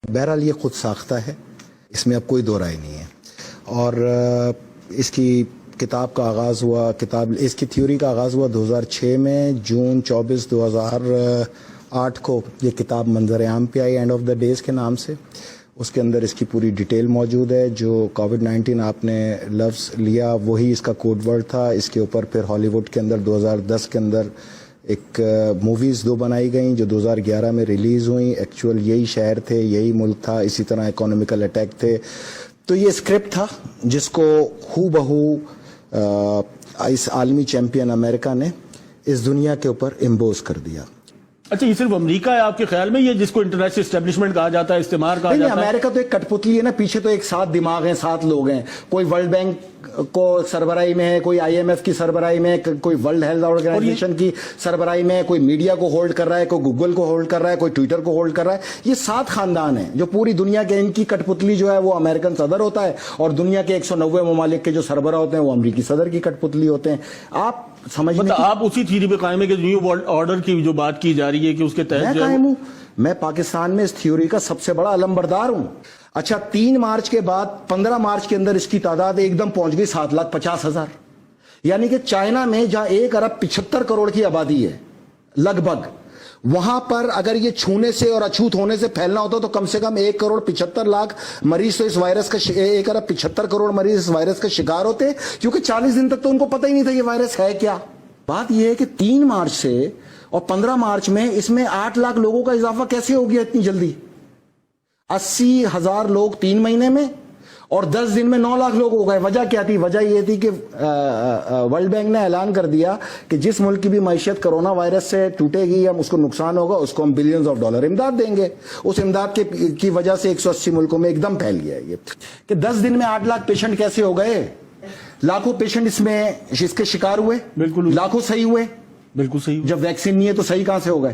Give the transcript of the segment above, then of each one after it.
بہرحال یہ خود ساختہ ہے، اس میں اب کوئی دو رائے نہیں ہے. اور اس کی کتاب کا آغاز ہوا، اس کی تھیوری کا آغاز ہوا 2006 میں. جون 24 2008 کو یہ کتاب منظر عام پہ آئی، اینڈ آف دا ڈیز کے نام سے. اس کے اندر اس کی پوری ڈیٹیل موجود ہے. جو کووڈ-19 آپ نے لفظ لیا وہی اس کا کوڈ ورڈ تھا. اس کے اوپر پھر ہالی ووڈ کے اندر 2010 کے اندر ایک موویز 2 بنائی گئیں جو 2011 میں ریلیز ہوئیں. ایکچوئل یہی شہر تھے، یہی ملک تھا، اسی طرح اکانومیکل اٹیک تھے. تو یہ اسکرپٹ تھا جس کو ہو بہو اس عالمی چیمپئن امریکہ نے اس دنیا کے اوپر امبوز کر دیا. اچھا، یہ صرف امریکہ ہے آپ کے خیال میں، یہ جس کو انٹرنیشنل اسٹیبلشمنٹ کہا جاتا ہے، استعمار کہا جاتا ہے؟ امریکہ تو ایک کٹ پتلی ہے نا، پیچھے تو ایک 7 دماغ ہیں، 7 لوگ ہیں. کوئی ورلڈ بینک کو سربراہی میں ہے، کوئی IMF کی سربراہی میں ہے، کوئی ورلڈ ہیلتھ آرگنائزیشن کی سربراہی میں ہے، کوئی میڈیا کو ہولڈ کر رہا ہے، کوئی گوگل کو ہولڈ کر رہا ہے، کوئی ٹویٹر کو ہولڈ کر رہا ہے. یہ 7 خاندان ہیں جو پوری دنیا کے، ان کی کٹ پتلی جو ہے وہ امریکن صدر ہوتا ہے، اور دنیا کے 190 ممالک کے جو سربراہ ہوتے ہیں وہ امریکی صدر کی کٹ پتلی ہوتے ہیں. آپ سمجھنے آپ اسی تھیوری پہ قائم ہے کہ نیو ورلڈ آرڈر کی جو بات کی جا رہی ہے کہ اس کے تحت قائم ہوں. میں پاکستان میں اس تھیوری کا سب سے بڑا علمبردار ہوں. اچھا، 3 مارچ کے بعد 15 مارچ کے اندر اس کی تعداد ایک دم پہنچ گئی 7,50,000. یعنی کہ چائنا میں جہاں 1 ارب 75 کروڑ کی آبادی ہے لگ بھگ، وہاں پر اگر یہ چھونے سے اور اچھوت ہونے سے پھیلنا ہوتا تو کم سے کم 1,75,00,000 مریض تو اس وائرس کا 1 ارب 75 کروڑ مریض اس وائرس کا شکار ہوتے، کیونکہ 40 دن تک تو ان کو پتہ ہی نہیں تھا یہ وائرس ہے کیا. بات یہ ہے کہ 3 مارچ سے اور 15 مارچ میں اس میں 8 لاکھ لوگوں کا اضافہ کیسے ہو گیا اتنی جلدی؟ 80,000 لوگ 3 مہینے میں، اور 10 دن میں 9 لاکھ لوگ ہو گئے. وجہ کیا تھی؟ وجہ یہ تھی کہ ورلڈ بینک نے اعلان کر دیا کہ جس ملک کی بھی معیشت کرونا وائرس سے ٹوٹے گی یا اس کو نقصان ہوگا اس کو ہم بلینز آف ڈالر امداد دیں گے. اس امداد کی وجہ سے 180 ملکوں میں ایک دم پھیل گیا یہ کہ 10 دن میں 8 لاکھ پیشنٹ کیسے ہو گئے. لاکھوں پیشنٹ اس کے شکار ہوئے، بالکل لاکھوں صحیح ہوئے. بالکل صحیح. جب ویکسین نہیں ہے تو صحیح کہاں سے ہو گئے؟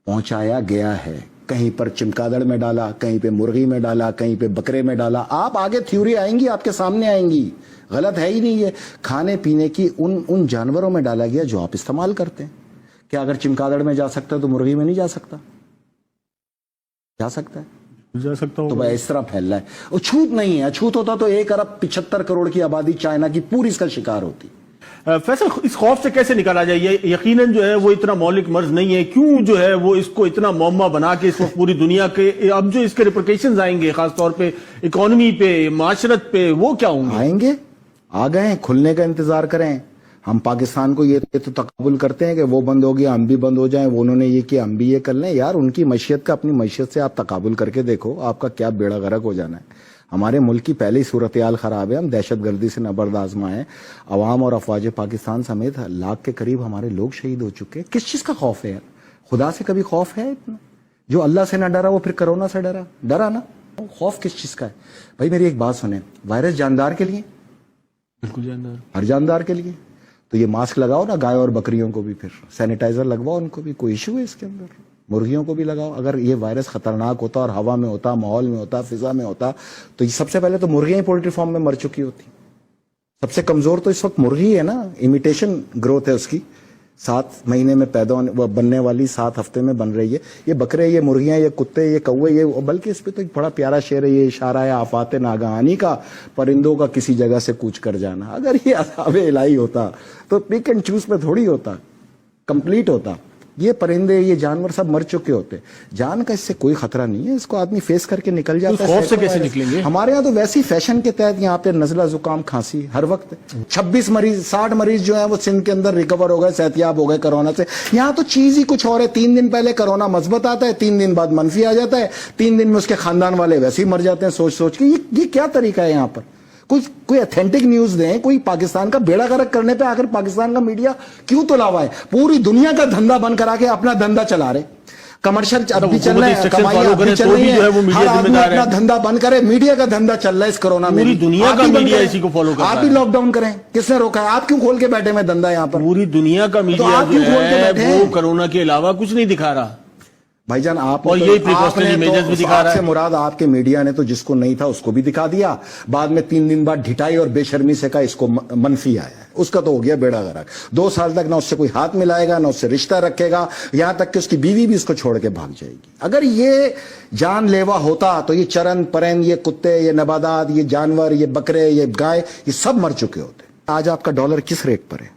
پہنچایا گیا ہے، کہیں پر چمکادڑ میں ڈالا، کہیں پہ مرغی میں ڈالا، کہیں پہ بکرے میں ڈالا. آپ آگے تھیوری آئیں گی، آپ کے سامنے آئیں گی. غلط ہے ہی نہیں. یہ کھانے پینے کی ان جانوروں میں ڈالا گیا جو آپ استعمال کرتے ہیں. کیا اگر چمکادڑ میں جا سکتا ہے تو مرغی میں نہیں جا سکتا؟ جا سکتا ہے، جا سکتا ہوں. تو بھائی اس طرح پھیل رہا ہے. اچھوت نہیں ہے. اچھوت ہوتا تو 1 ارب 75 کروڑ کی آبادی چائنا کی پوری اس کا شکار ہوتی. فیصل، اس خوف سے کیسے نکالا جائے؟ یقیناً جو ہے وہ اتنا مولک مرض نہیں ہے، کیوں جو ہے وہ اس کو اتنا معمہ بنا کے اس وقت پوری دنیا کے اب جو اس کے ریپرکیشنز آئیں گے خاص طور پہ اکانومی پہ، معاشرت پہ، وہ کیا ہوں گے؟ آئیں گے، آ گئے ہیں. کھلنے کا انتظار کریں. ہم پاکستان کو یہ تو تقابل کرتے ہیں کہ وہ بند ہو گیا ہم بھی بند ہو جائیں، وہ انہوں نے یہ کیا ہم بھی یہ کر لیں. یار ان کی معیشت کا اپنی معیشت سے آپ تقابل کر کے دیکھو، آپ کا کیا بیڑا غرق ہو جانا ہے. ہمارے ملک کی پہلی صورتحال خراب ہے. ہم دہشت گردی سے نبرد آزما ہیں. عوام اور افواج پاکستان سمیت لاکھ کے قریب ہمارے لوگ شہید ہو چکے. کس چیز کا خوف ہے یار؟ خدا سے کبھی خوف ہے اتنا؟ جو اللہ سے نہ ڈرا وہ پھر کرونا سے ڈرا نا. خوف کس چیز کا ہے بھائی؟ میری ایک بات سنیں، وائرس جاندار کے لیے، بالکل جاندار، ہر جاندار کے لیے. تو یہ ماسک لگاؤ نا گائے اور بکریوں کو بھی، پھر سینیٹائزر لگواؤ ان کو بھی. کوئی ایشو ہے اس کے اندر؟ مرغیوں کو بھی لگاؤ. اگر یہ وائرس خطرناک ہوتا اور ہوا میں ہوتا، ماحول میں ہوتا، فضا میں ہوتا، تو یہ سب سے پہلے تو مرغیاں ہی پولٹری فارم میں مر چکی ہوتی. سب سے کمزور تو اس وقت مرغی ہے نا. امیٹیشن گروتھ ہے اس کی، 7 مہینے میں پیدا بننے والی 7 ہفتے میں بن رہی ہے. یہ بکرے، یہ مرغیاں، یہ کتے، یہ کوے، یہ بلکہ اس پہ تو ایک بڑا پیارا شعر ہے، یہ اشارہ ہے آفات ناگہانی کا، پرندوں کا کسی جگہ سے کوچ کر جانا. اگر یہ عذاب الہی ہوتا تو پک اینڈ چوز پہ تھوڑی ہوتا، کمپلیٹ ہوتا. یہ پرندے، یہ جانور سب مر چکے ہوتے. جان کا اس سے کوئی خطرہ نہیں ہے، اس کو آدمی فیس کر کے نکل جاتا ہے. خوف سے کیسے نکلیں گے؟ ہمارے یہاں تو ویسی فیشن کے تحت یہاں پہ نزلہ زکام کھانسی ہر وقت. 26 مریض 60 مریض جو ہیں وہ سندھ کے اندر ریکور ہو گئے، صحتیاب ہو گئے کرونا سے. یہاں تو چیز ہی کچھ اور ہے. 3 دن پہلے کرونا مثبت آتا ہے، 3 دن بعد منفی آ جاتا ہے، 3 دن میں اس کے خاندان والے ویسے ہی مر جاتے ہیں سوچ کے. یہ کیا طریقہ ہے یہاں پر؟ کوئی اتھینٹک نیوز دیں. کوئی پاکستان کا بیڑا غرق کرنے پہ آخر پاکستان کا میڈیا کیوں تلا ہوا ہے؟ پوری دنیا کا دھندا بند کرا کے اپنا دھندا چلا رہے. کمرشل اب بھی چل رہا ہے، کمائی اب بھی چل رہی ہے، ہر آدمی اپنا دھندا بند کرے. میڈیا کا دھندا چل رہا ہے اس کرونا میں. پوری دنیا کا میڈیا اسی کو فالو کر رہا ہے. آپ بھی لاک ڈاؤن کریں. کس نے روکا ہے؟ آپ کیوں کھول کے بیٹھے میں دھندا یہاں پر؟ پوری دنیا کا میڈیا جو ہے وہ کرونا کے علاوہ کچھ نہیں دکھا رہا. بھائی جان آپ سے مراد آپ کے میڈیا نے تو جس کو نہیں تھا اس کو بھی دکھا دیا. بعد میں 3 دن بعد ڈھٹائی اور بے شرمی سے کہا اس کو منفی آیا ہے. اس کا تو ہو گیا بیڑا غرق. 2 سال تک نہ اس سے کوئی ہاتھ ملائے گا, نہ اس سے رشتہ رکھے گا, یہاں تک کہ اس کی بیوی بھی اس کو چھوڑ کے بھاگ جائے گی. اگر یہ جان لیوا ہوتا تو یہ چرن پرند, یہ کتے, یہ نباتات, یہ جانور, یہ بکرے, یہ گائے, یہ سب مر چکے ہوتے. آج آپ کا ڈالر کس ریٹ پر ہے؟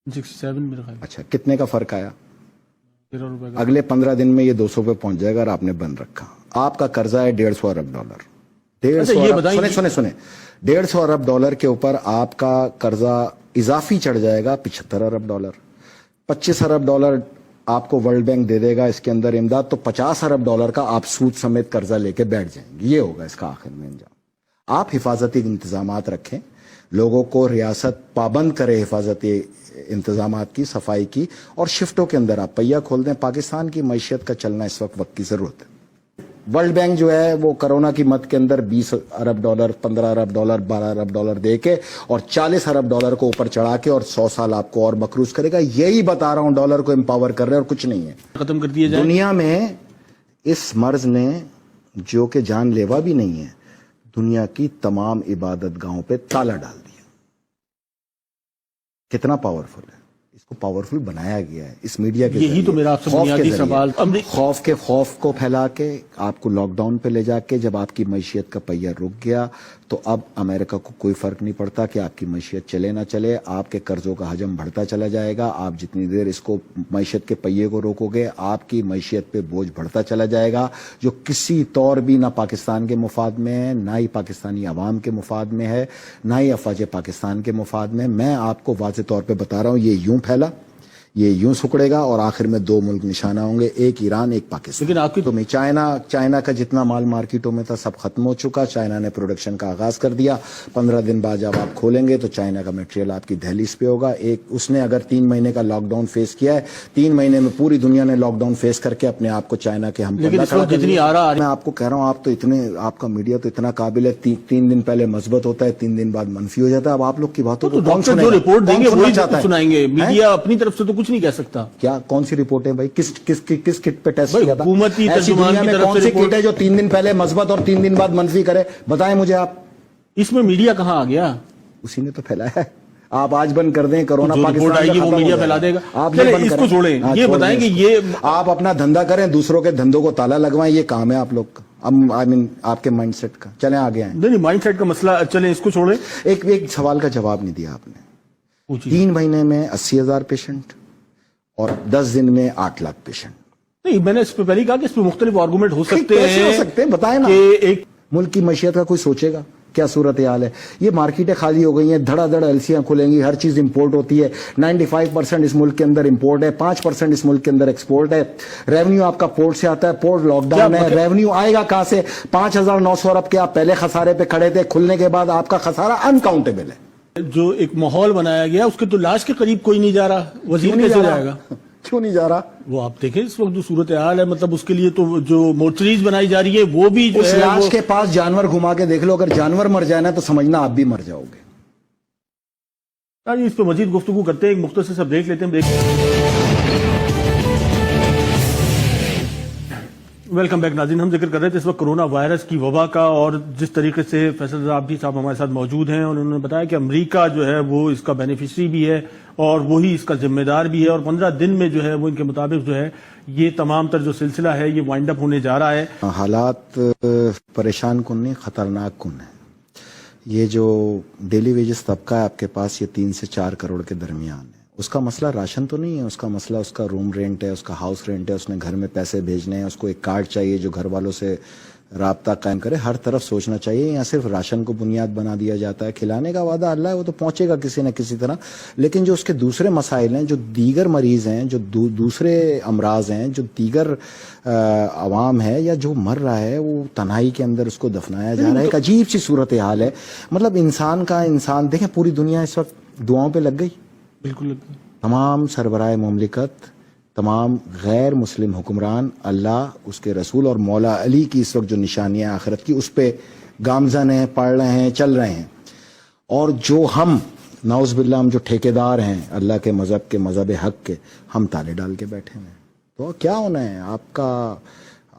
67 میرا خیال. اچھا, کتنے کا فرق آیا؟ 13 روپے کا. اگلے 15 دن میں یہ 200 پہ پہنچ جائے گا, اور آپ نے بند رکھا. آپ کا قرضہ ہے 150 ارب ڈالر. 150 ارب ڈالر کے اوپر آپ کا قرضہ اضافی چڑھ جائے گا 75 ارب ڈالر. 25 ارب ڈالر آپ کو ورلڈ بینک دے دے گا اس کے اندر امداد, تو 50 ارب ڈالر کا آپ سود سمیت قرضہ لے کے بیٹھ جائیں گے. یہ ہوگا اس کا آخر میں انجام. آپ حفاظتی انتظامات رکھیں, لوگوں کو ریاست پابند کرے حفاظتی انتظامات کی, صفائی کی, اور شفٹوں کے اندر آپ پہیہ کھول دیں. پاکستان کی معیشت کا چلنا اس وقت کی ضرورت ہے. ورلڈ بینک جو ہے وہ کرونا کی مد کے اندر 20 ارب ڈالر, 15 ارب ڈالر, 12 ارب ڈالر دے کے اور 40 ارب ڈالر کو اوپر چڑھا کے اور 100 سال آپ کو اور مقروض کرے گا. یہی بتا رہا ہوں, ڈالر کو امپاور کر رہے ہیں اور کچھ نہیں ہے. ختم کر دیا جائے. دنیا میں اس مرض نے, جو کہ جان لیوا بھی نہیں ہے, دنیا کی تمام عبادت گاہوں پہ تالا ڈال دیا. کتنا پاورفل ہے, اس کو پاورفل بنایا گیا ہے اس میڈیا کے. یہی تو میرا آپ سے بنیادی سوال. خوف کو پھیلا کے آپ کو لاک ڈاؤن پہ لے جا کے, جب آپ کی معیشت کا پہیہ رک گیا تو اب امریکہ کو کوئی فرق نہیں پڑتا کہ آپ کی معیشت چلے نہ چلے. آپ کے قرضوں کا حجم بڑھتا چلا جائے گا. آپ جتنی دیر اس کو معیشت کے پہیے کو روکو گے, آپ کی معیشت پہ بوجھ بڑھتا چلا جائے گا, جو کسی طور بھی نہ پاکستان کے مفاد میں ہے, نہ ہی پاکستانی عوام کے مفاد میں ہے, نہ ہی افواج پاکستان کے مفاد میں. میں آپ کو واضح طور پہ بتا رہا ہوں, یہ یوں پھیلا, یہ یوں سکڑے گا, اور آخر میں 2 ملک نشانہ ہوں گے, ایک ایران, ایک پاکستان. لیکن آپ کی تو چائنا کا جتنا مال مارکیٹوں میں تھا سب ختم ہو چکا. چائنا نے پروڈکشن کا آغاز کر دیا. 15 دن بعد جب آپ کھولیں گے تو چائنا کا میٹیریل آپ کی دہلیز پہ ہوگا. اس نے اگر 3 مہینے کا لاک ڈاؤن فیس کیا ہے, 3 مہینے میں پوری دنیا نے لاک ڈاؤن فیس کر کے اپنے آپ کو چائنا کے ہم جتنی آ رہا. میں آپ کو کہہ رہا ہوں, آپ تو اتنے, آپ کا میڈیا تو اتنا قابل ہے, 3 دن پہلے مثبت ہوتا ہے, 3 دن بعد منفی ہو جاتا ہے. اب آپ لوگ کی باتوں کو ڈاکٹر جو رپورٹ دیں گے وہی سنائیں گے. میڈیا اپنی طرف سے تو کچھ نہیں کہہ سکتا. کیا کون سی رپورٹ ہے بھائی؟ کس کٹ پہ ٹیسٹ کیا تھا؟ حکومتی ترجمان کی طرف کون سی کٹ ہے جو 3 دن پہلے مثبت اور 3 دن بعد منفی کرے؟ بتائیں مجھے آپ. اس میں میڈیا کہاں آ گیا؟ اسی نے تو پھیلایا ہے. آپ آج بند کر دیں, کرونا پاکستان آئے گی وہ میڈیا پھیلا دے گا. آپ اس کو چھوڑیں, یہ بتائیں کہ یہ آپ اپنا دھندا کریں, دوسروں کے دھندوں کو تالا لگوائیں, یہ کام ہے آپ لوگ کا. آپ کے مائنڈ سیٹ کا. چلیں آگے آئیں. نہیں, مائنڈ سیٹ کا مسئلہ, چلیں اس کو چھوڑیں. ایک سوال کا جواب نہیں دیا آپ نے. 3 مہینے میں 80,000 پیشنٹ اور 10 دن میں 8 لاکھ پیشنٹ. نہیں, میں نے اس پہ پہلے کہا کہ اس پہ مختلف آرگومنٹ ہو سکتے ہیں. بتائیں نا, ایک ملک کی معیشت کا کوئی سوچے گا کیا صورتحال ہے. یہ مارکیٹیں خالی ہو گئی ہیں, دھڑا دھڑ ایلسیاں کھلیں گی, ہر چیز امپورٹ ہوتی ہے. 95% اس ملک کے اندر امپورٹ ہے, 5% اس ملک کے اندر ایکسپورٹ ہے. ریونیو آپ کا پورٹ سے آتا ہے, پورٹ لاک ڈاؤن ہے, ریونیو آئے گا کہاں سے؟ 5,900 ارب کے آپ پہلے خسارے پہ کھڑے تھے, کھلنے کے بعد آپ کا خسارہ انکاؤنٹیبل ہے. جو ایک ماحول بنایا گیا اس کے تو لاش کے قریب کوئی نہیں جا رہا. وزیر کیسے جائے گا؟ کیوں نہیں جا رہا؟ وہ آپ دیکھیں اس وقت جو صورتحال ہے, مطلب اس کے لیے تو جو مورچریز بنائی جا رہی ہے وہ بھی جو ہے, لاش کے پاس جانور گھما کے دیکھ لو, اگر جانور مر جائے نا تو سمجھنا آپ بھی مر جاؤ گے. اس پہ مزید گفتگو کرتے ہیں, ایک مختصر سا بریک لیتے ہیں. ویلکم بیک ناظرین. ہم ذکر کر رہے تھے اس وقت کرونا وائرس کی وبا کا, اور جس طریقے سے فیصل رضا عابدی صاحب ہمارے ساتھ موجود ہیں, اور انہوں نے بتایا کہ امریکہ جو ہے وہ اس کا بینیفیشری بھی ہے اور وہی اس کا ذمہ دار بھی ہے, اور 15 دن میں جو ہے وہ ان کے مطابق جو ہے یہ تمام تر جو سلسلہ ہے یہ وائنڈ اپ ہونے جا رہا ہے. حالات پریشان کن نہیں, خطرناک کن ہے. یہ جو ڈیلی ویجز طبقہ ہے آپ کے پاس, یہ 3 سے 4 کروڑ کے درمیان ہے. اس کا مسئلہ راشن تو نہیں ہے, اس کا مسئلہ اس کا روم رینٹ ہے, اس کا ہاؤس رینٹ ہے, اس نے گھر میں پیسے بھیجنے ہیں, اس کو ایک کارڈ چاہیے جو گھر والوں سے رابطہ قائم کرے. ہر طرف سوچنا چاہیے. یہاں صرف راشن کو بنیاد بنا دیا جاتا ہے. کھلانے کا وعدہ اللہ ہے, وہ تو پہنچے گا کسی نہ کسی طرح, لیکن جو اس کے دوسرے مسائل ہیں, جو دیگر مریض ہیں, جو دوسرے امراض ہیں, جو دیگر عوام ہے یا جو مر رہا ہے, وہ تنہائی کے اندر اس کو دفنایا جا رہا ہے. ایک عجیب سی صورتحال ہے. مطلب انسان دیکھیں, پوری دنیا اس وقت دعاؤں پہ لگ گئی. بالکل لگ گئی. تمام سربراہ مملکت, تمام غیر مسلم حکمران, اللہ, اس کے رسول اور مولا علی کی اس وقت جو نشانیاں آخرت کی اس پہ گامزن ہیں, پڑھ رہے ہیں, چل رہے ہیں. اور جو ہم نعوذ باللہ ہم جو ٹھیکیدار ہیں اللہ کے مذہب حق کے, ہم تالے ڈال کے بیٹھے ہیں. تو کیا ہونا ہے؟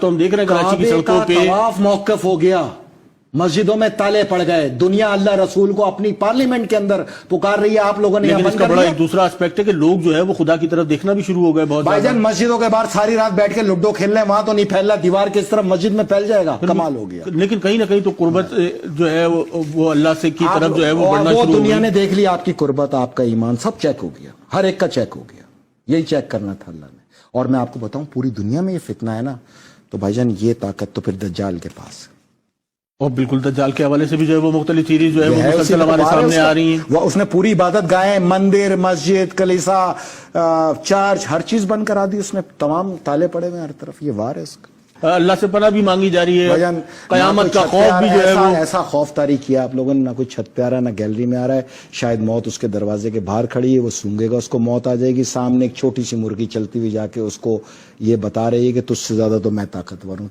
تو ہم دیکھ رہے ہیں کراچی کی کعبے سڑکوں کا پہ طواف موقف ہو گیا، مسجدوں میں تالے پڑ گئے، دنیا اللہ رسول کو اپنی پارلیمنٹ کے اندر پکار رہی ہے، آپ لوگوں نے لیکن یہاں اس بند کا کر بڑا دیا۔ ایک دوسرا اسپیکٹ ہے کہ لوگ جو ہے وہ خدا کی طرف دیکھنا بھی شروع ہو گئے بہت بھائی زیادہ۔ جان مسجدوں کے باہر ساری رات بیٹھ کے لڈو کھیل رہے ہیں، وہاں تو نہیں پھیل رہا، دیوار کس طرف مسجد میں پھیل جائے گا، کمال ہو گیا۔ لیکن کہیں نہ کہیں تو قربت جو ہے وہ اللہ سے کی طرف جو ہے وہ بڑھنا وہ شروع ہو دنیا گئی۔ نے دیکھ لیا، آپ کی قربت، آپ کا ایمان سب چیک ہو گیا، ہر ایک کا چیک ہو گیا، یہی چیک کرنا تھا اللہ نے۔ اور میں آپ کو بتاؤں پوری دنیا میں یہ فتنہ ہے نا، تو بھائی جان یہ طاقت تو پھر دجال کے پاس ہے۔ اور بالکل دجال کے حوالے سے بھی جو ہے وہ مختلف تھیریز جو ہے وہ ہے اسی مسلسل میں ہمارے بار ہے سامنے اس کا۔ آ رہی ہیں۔ وہ اس نے پوری عبادت گاہیں، مندر، مسجد، کلیسا، چرچ، ہر چیز بند کرا دی اس نے، تمام تالے پڑے ہوئے ہر طرف، یہ وار ہے اس کا۔ اللہ سے پناہ بھی مانگی جا رہی بھائی ہے، جان قیامت کا خوف بھی جو ہے وہ ایسا خوف طاری کیا آپ لوگوں نے، نہ کوئی چھت پہ آ رہا ہے نہ گیلری میں آ رہا ہے، شاید موت اس کے دروازے کے باہر کھڑی ہے، وہ سونگے گا اس کو موت آ جائے گی، سامنے ایک چھوٹی سی مرغی چلتی ہوئی جا کے اس کو یہ بتا رہی ہے کہ تجھ سے زیادہ تو میں طاقتور ہوں۔